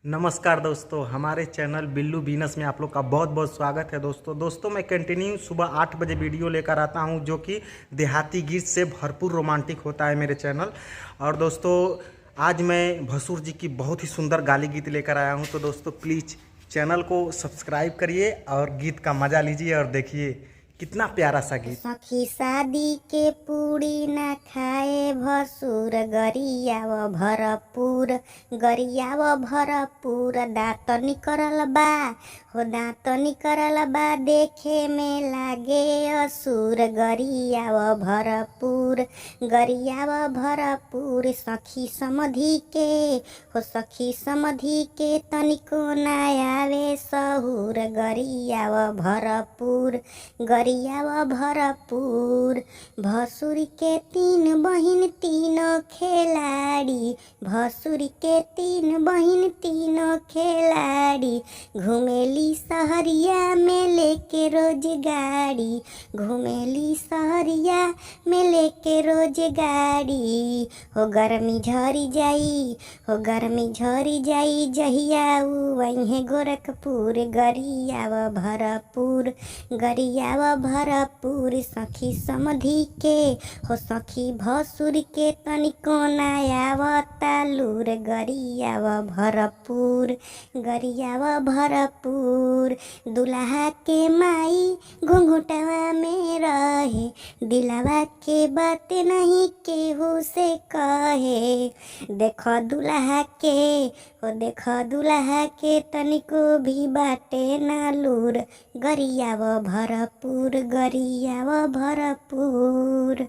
नमस्कार दोस्तों, हमारे चैनल बिल्लू बीनस में आप लोग का बहुत बहुत स्वागत है। दोस्तों मैं कंटिन्यू सुबह 8 बजे वीडियो लेकर आता हूं, जो कि देहाती गीत से भरपूर रोमांटिक होता है मेरे चैनल। और दोस्तों आज मैं भसुर जी की बहुत ही सुंदर गाली गीत लेकर आया हूं। तो दोस्तों प्लीज़ चैनल को सब्सक्राइब करिए और गीत का मज़ा लीजिए और देखिए कितना प्यारा सा गीत। सखी शादी के पूरी ना खाए भसुर गरियाव भरपूर गरियाव भरपूर दाँत निकरल बा हो दाँत निकरल बा देखे में लागे असुर गरियाव भरपूर सखी समधि के हो सखी समधि के तनिको ना आवे सहुर गरियाव भरपूर भसुर के तीन बहिन तीनों खिलाड़ी भसुर के तीन बहिन तीनों खिलाड़ी घुमेली सहरिया में लेके रोज गाड़ी घुमेली सहरिया में लेके रोज गाड़ी हो गर्मी झरी जाई जहिया वहीं गोरखपुर गरियाव भरपूर सखी समधि के हो सखी भसुर के तनिको ना आवता लूर गरियाव भरपूर दुल्हा के माई घुंघुटवा में रहे दिलवा के बात नहीं केहू से कहे देखो दुल्हा के तनिको भी बाटे ना लूर गरियाव भरपूर